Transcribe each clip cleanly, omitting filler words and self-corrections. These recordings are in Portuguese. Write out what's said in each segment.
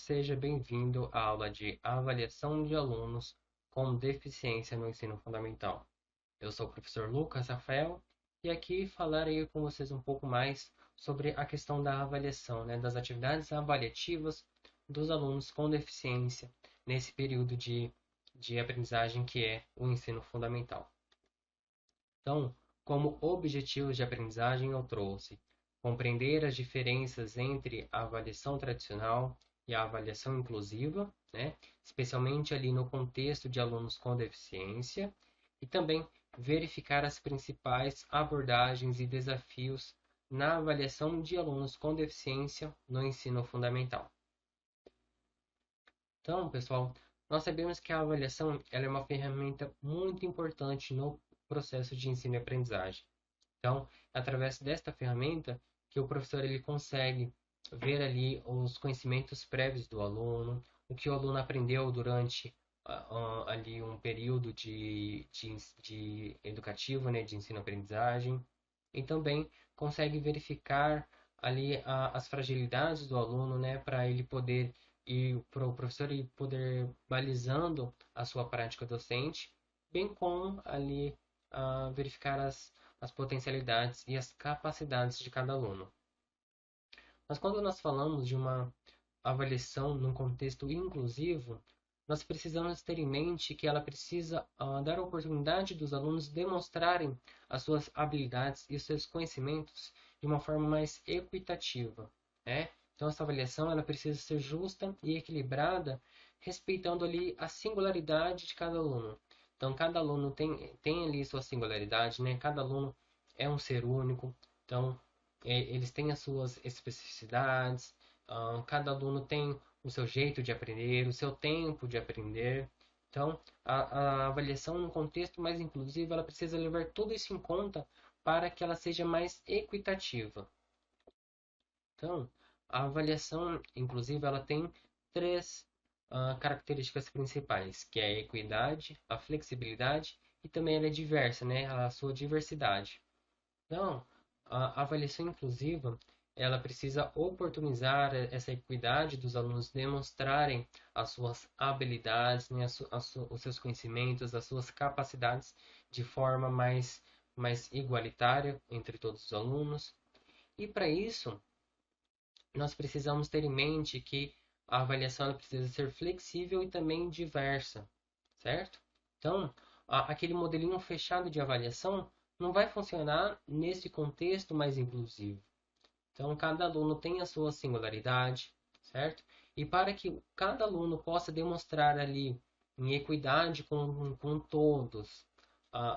seja bem-vindo à aula de avaliação de alunos com deficiência no ensino fundamental. Eu sou o professor Lucas Rafael e aqui falarei com vocês um pouco mais sobre a questão da avaliação, das atividades avaliativas dos alunos com deficiência nesse período de aprendizagem que é o ensino fundamental. Então, como objetivos de aprendizagem, eu trouxe compreender as diferenças entre a avaliação tradicional e a avaliação inclusiva, especialmente ali no contexto de alunos com deficiência, e também verificar as principais abordagens e desafios na avaliação de alunos com deficiência no ensino fundamental. Então, pessoal, nós sabemos que a avaliação ela é uma ferramenta muito importante no processo de ensino e aprendizagem. Então, é através desta ferramenta que o professor ele consegue ver ali os conhecimentos prévios do aluno, o que o aluno aprendeu durante ali um período de educativo, de ensino-aprendizagem, e também consegue verificar ali as fragilidades do aluno, para ele poder e para o professor ir poder balizando a sua prática docente, bem como ali verificar as potencialidades e as capacidades de cada aluno. Mas quando nós falamos de uma avaliação num contexto inclusivo, nós precisamos ter em mente que ela precisa dar a oportunidade dos alunos demonstrarem as suas habilidades e os seus conhecimentos de uma forma mais equitativa, né? Então essa avaliação ela precisa ser justa e equilibrada, respeitando ali a singularidade de cada aluno. Então cada aluno tem ali sua singularidade, né? Cada aluno é um ser único, então eles têm as suas especificidades, cada aluno tem o seu jeito de aprender, o seu tempo de aprender. Então, a avaliação no contexto mais inclusivo, ela precisa levar tudo isso em conta para que ela seja mais equitativa. Então, a avaliação inclusiva, ela tem três características principais, que é a equidade, a flexibilidade e também ela é diversa, a sua diversidade. Então, a avaliação inclusiva, ela precisa oportunizar essa equidade dos alunos demonstrarem as suas habilidades, os seus conhecimentos, as suas capacidades de forma mais igualitária entre todos os alunos. E para isso, nós precisamos ter em mente que a avaliação ela precisa ser flexível e também diversa, certo? Então, aquele modelinho fechado de avaliação não vai funcionar nesse contexto mais inclusivo. Então, cada aluno tem a sua singularidade, certo? E para que cada aluno possa demonstrar ali em equidade com todos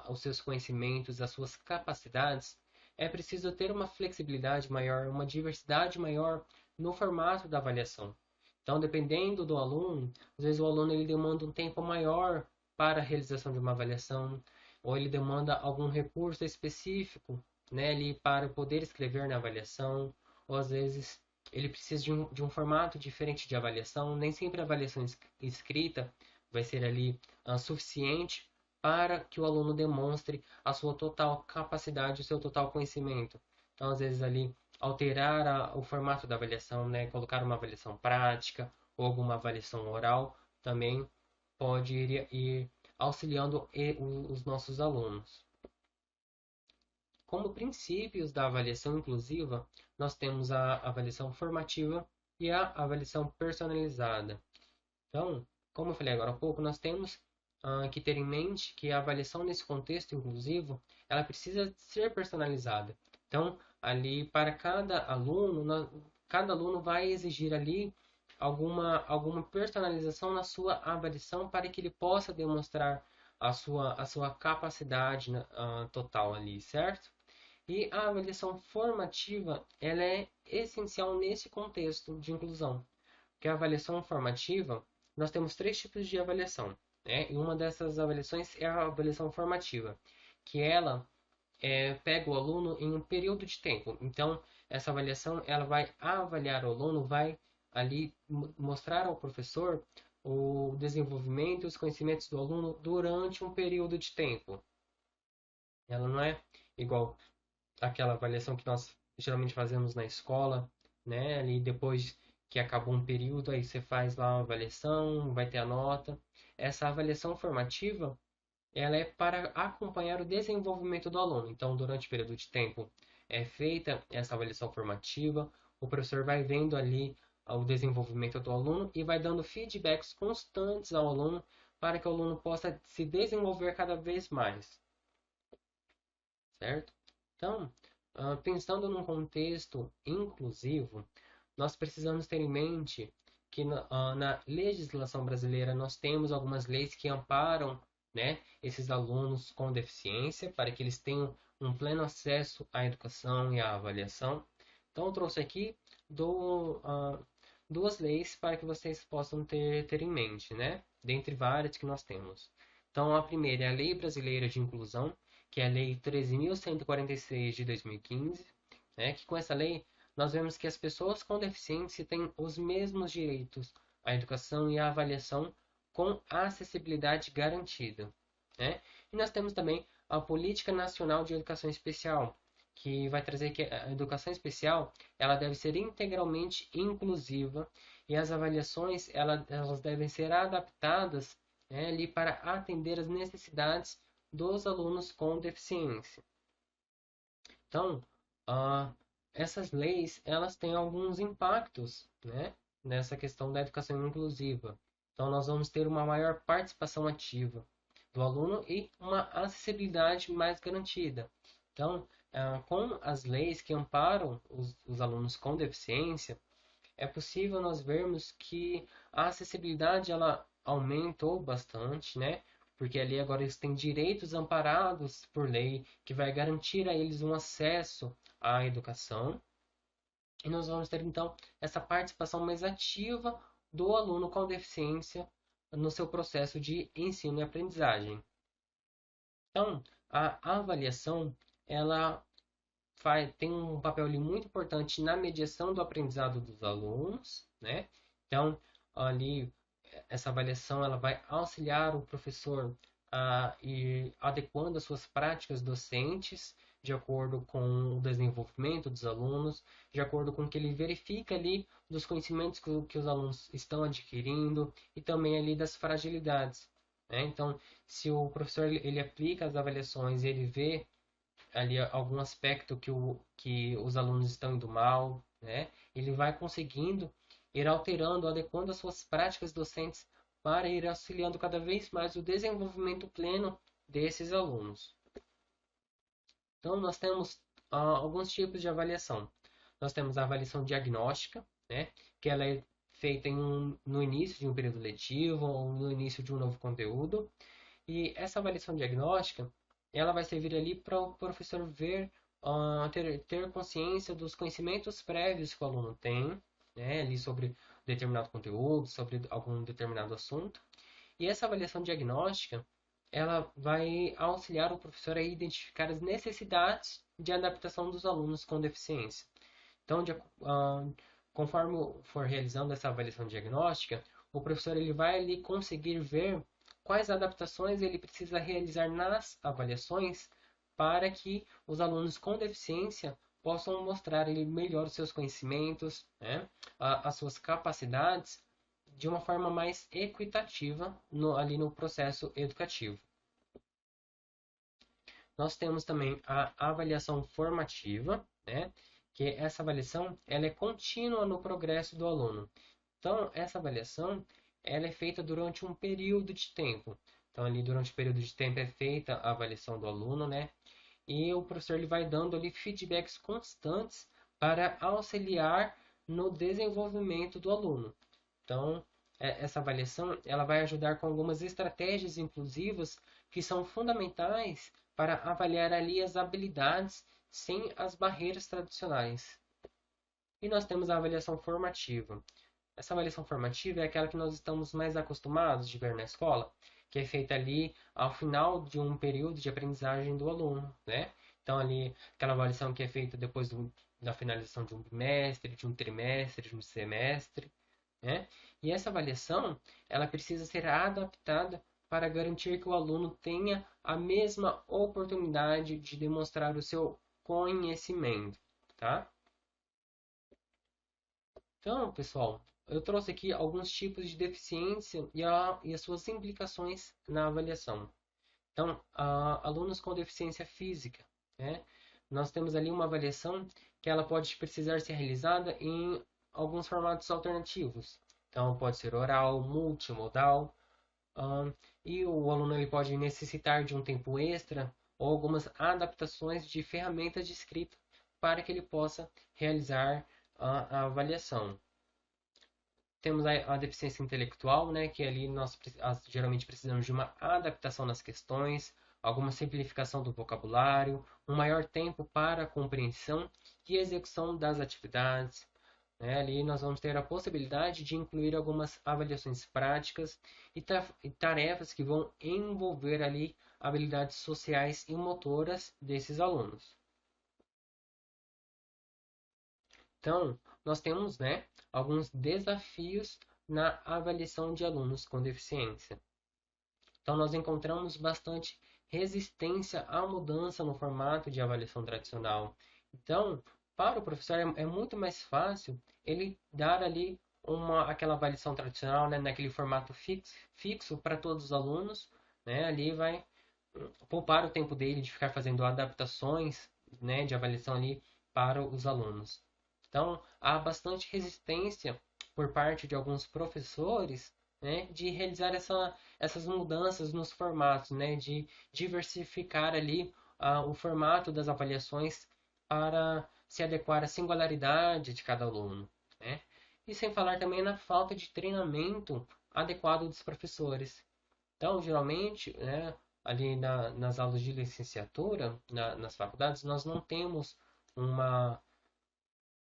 os seus conhecimentos, as suas capacidades, é preciso ter uma flexibilidade maior, uma diversidade maior no formato da avaliação. Então, dependendo do aluno, às vezes o aluno ele demanda um tempo maior para a realização de uma avaliação, ou ele demanda algum recurso específico, ali para poder escrever na avaliação, ou às vezes ele precisa de um formato diferente de avaliação. Nem sempre a avaliação escrita vai ser ali suficiente para que o aluno demonstre a sua total capacidade, o seu total conhecimento. Então, às vezes ali alterar o formato da avaliação, colocar uma avaliação prática ou alguma avaliação oral também pode ir auxiliando os nossos alunos. Como princípios da avaliação inclusiva, nós temos a avaliação formativa e a avaliação personalizada. Então, como eu falei agora há pouco, nós temos que ter em mente que a avaliação nesse contexto inclusivo, ela precisa ser personalizada. Então, ali para cada aluno vai exigir ali alguma personalização na sua avaliação para que ele possa demonstrar a sua capacidade total ali, certo? E a avaliação formativa, ela é essencial nesse contexto de inclusão. Porque a avaliação formativa, nós temos três tipos de avaliação, E uma dessas avaliações é a avaliação formativa, que ela pega o aluno em um período de tempo. Então, essa avaliação, ela vai avaliar o aluno, vai ali mostrar ao professor o desenvolvimento e os conhecimentos do aluno durante um período de tempo. Ela não é igual aquela avaliação que nós geralmente fazemos na escola, Ali depois que acabou um período, aí você faz lá uma avaliação, vai ter a nota. Essa avaliação formativa, ela é para acompanhar o desenvolvimento do aluno. Então, durante o período de tempo é feita essa avaliação formativa, o professor vai vendo ali o desenvolvimento do aluno e vai dando feedbacks constantes ao aluno para que o aluno possa se desenvolver cada vez mais, certo? Então, pensando num contexto inclusivo, nós precisamos ter em mente que na legislação brasileira nós temos algumas leis que amparam, né, esses alunos com deficiência para que eles tenham um pleno acesso à educação e à avaliação. Então, eu trouxe aqui duas leis para que vocês possam ter em mente, né, dentre várias que nós temos. Então, a primeira é a Lei Brasileira de Inclusão, que é a Lei 13.146 de 2015, né, que com essa lei nós vemos que as pessoas com deficiência têm os mesmos direitos à educação e à avaliação com acessibilidade garantida, né? E nós temos também a Política Nacional de Educação Especial, que vai trazer que a educação especial ela deve ser integralmente inclusiva e as avaliações elas devem ser adaptadas, né, ali para atender as necessidades dos alunos com deficiência. Então, ah, essas leis, elas têm alguns impactos, né, nessa questão da educação inclusiva. Então, nós vamos ter uma maior participação ativa do aluno e uma acessibilidade mais garantida. Então, com as leis que amparam os alunos com deficiência, é possível nós vermos que a acessibilidade ela aumentou bastante, né? Porque ali agora eles têm direitos amparados por lei que vai garantir a eles um acesso à educação. E nós vamos ter então essa participação mais ativa do aluno com deficiência no seu processo de ensino e aprendizagem. Então, a avaliação ela tem um papel ali muito importante na mediação do aprendizado dos alunos, né? Então, ali essa avaliação ela vai auxiliar o professor a ir adequando as suas práticas docentes de acordo com o desenvolvimento dos alunos, de acordo com o que ele verifica ali dos conhecimentos que os alunos estão adquirindo e também ali das fragilidades, né? Então, se o professor ele aplica as avaliações e ele vê ali algum aspecto que os alunos estão indo mal, né? Ele vai conseguindo ir alterando, adequando as suas práticas docentes para ir auxiliando cada vez mais o desenvolvimento pleno desses alunos. Então, nós temos alguns tipos de avaliação. Nós temos a avaliação diagnóstica, né? Que ela é feita no início de um período letivo ou no início de um novo conteúdo. E essa avaliação diagnóstica, ela vai servir ali para o professor ver, ter consciência dos conhecimentos prévios que o aluno tem, né, ali sobre determinado conteúdo, sobre algum determinado assunto. E essa avaliação diagnóstica, ela vai auxiliar o professor a identificar as necessidades de adaptação dos alunos com deficiência. Então, conforme for realizando essa avaliação diagnóstica, o professor ele vai ali conseguir ver quais adaptações ele precisa realizar nas avaliações para que os alunos com deficiência possam mostrar ele melhor os seus conhecimentos, né, as suas capacidades de uma forma mais equitativa ali no processo educativo. Nós temos também a avaliação formativa, né, que essa avaliação ela é contínua no progresso do aluno. Então, essa avaliação ela é feita durante um período de tempo. Então, ali durante o período de tempo é feita a avaliação do aluno, né? E o professor ele vai dando ali feedbacks constantes para auxiliar no desenvolvimento do aluno. Então, essa avaliação ela vai ajudar com algumas estratégias inclusivas que são fundamentais para avaliar ali as habilidades sem as barreiras tradicionais. E nós temos a avaliação formativa. Essa avaliação formativa é aquela que nós estamos mais acostumados de ver na escola, que é feita ali ao final de um período de aprendizagem do aluno, né? Então ali aquela avaliação que é feita depois da finalização de um bimestre, de um trimestre, de um semestre, né? E essa avaliação, ela precisa ser adaptada para garantir que o aluno tenha a mesma oportunidade de demonstrar o seu conhecimento, tá? Então, pessoal, eu trouxe aqui alguns tipos de deficiência e as suas implicações na avaliação. Então, alunos com deficiência física, né? Nós temos ali uma avaliação que ela pode precisar ser realizada em alguns formatos alternativos. Então, pode ser oral, multimodal, ahn, e o aluno ele pode necessitar de um tempo extra ou algumas adaptações de ferramentas de escrita para que ele possa realizar a avaliação. Temos a deficiência intelectual, né, que ali nós geralmente precisamos de uma adaptação nas questões, alguma simplificação do vocabulário, um maior tempo para a compreensão e execução das atividades. Né? Ali nós vamos ter a possibilidade de incluir algumas avaliações práticas e tarefas que vão envolver ali habilidades sociais e motoras desses alunos. Então, nós temos, né, alguns desafios na avaliação de alunos com deficiência. Então, nós encontramos bastante resistência à mudança no formato de avaliação tradicional. Então, para o professor é muito mais fácil ele dar ali aquela avaliação tradicional, né, naquele formato fixo para todos os alunos, né, ali vai poupar o tempo dele de ficar fazendo adaptações, né, de avaliação ali para os alunos. Então, há bastante resistência por parte de alguns professores, né, de realizar essas mudanças nos formatos, né, de diversificar ali o formato das avaliações para se adequar à singularidade de cada aluno, né? E sem falar também na falta de treinamento adequado dos professores. Então, geralmente, né, ali nas aulas de licenciatura, nas faculdades, nós não temos uma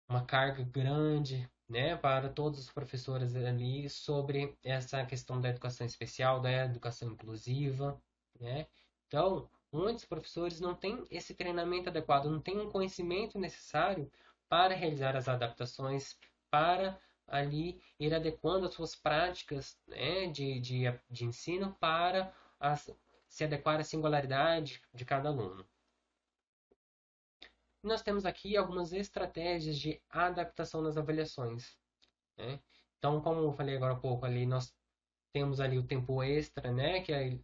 uma carga grande, né, para todos os professores ali sobre essa questão da educação especial, da educação inclusiva, né? Então, muitos professores não têm esse treinamento adequado, não têm um conhecimento necessário para realizar as adaptações, para ali ir adequando as suas práticas, né, de ensino para se adequar à singularidade de cada aluno. Nós temos aqui algumas estratégias de adaptação nas avaliações, né? Então, como eu falei agora há pouco ali, nós temos ali o tempo extra, né? Que é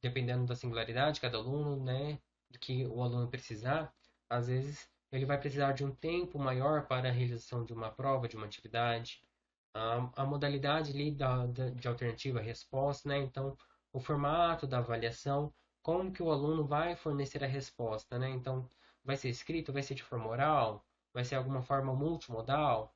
dependendo da singularidade de cada aluno, né? Do que o aluno precisar. Às vezes, ele vai precisar de um tempo maior para a realização de uma prova, de uma atividade. A modalidade ali de alternativa à resposta, né? Então, o formato da avaliação, como que o aluno vai fornecer a resposta, né? Então, vai ser escrito, vai ser de forma oral, vai ser alguma forma multimodal,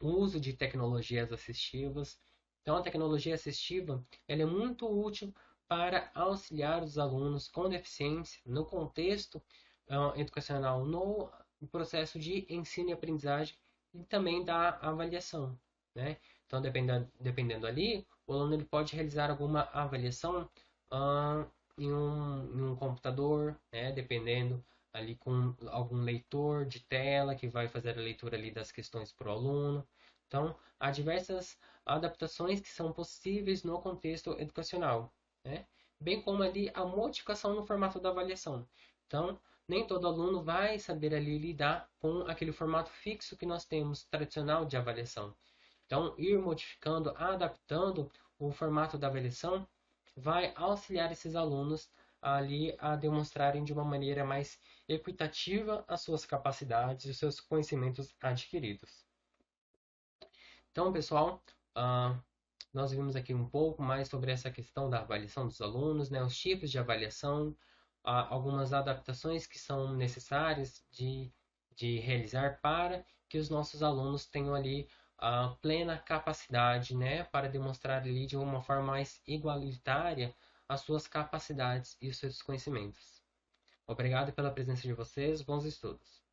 o uso de tecnologias assistivas. Então, a tecnologia assistiva ela é muito útil para auxiliar os alunos com deficiência no contexto educacional, no processo de ensino e aprendizagem e também da avaliação, né? Então, dependendo ali, o aluno ele pode realizar alguma avaliação ah, em um computador, né? Dependendo ali com algum leitor de tela que vai fazer a leitura ali das questões para o aluno. Então, há diversas adaptações que são possíveis no contexto educacional, né? Bem como ali a modificação no formato da avaliação. Então, nem todo aluno vai saber ali lidar com aquele formato fixo que nós temos tradicional de avaliação. Então, ir modificando, adaptando o formato da avaliação vai auxiliar esses alunos ali a demonstrarem de uma maneira mais equitativa as suas capacidades e os seus conhecimentos adquiridos. Então, pessoal, nós vimos aqui um pouco mais sobre essa questão da avaliação dos alunos, né, os tipos de avaliação, algumas adaptações que são necessárias de realizar para que os nossos alunos tenham ali a plena capacidade, né, para demonstrar ali de uma forma mais igualitária as suas capacidades e os seus conhecimentos. Obrigado pela presença de vocês, bons estudos.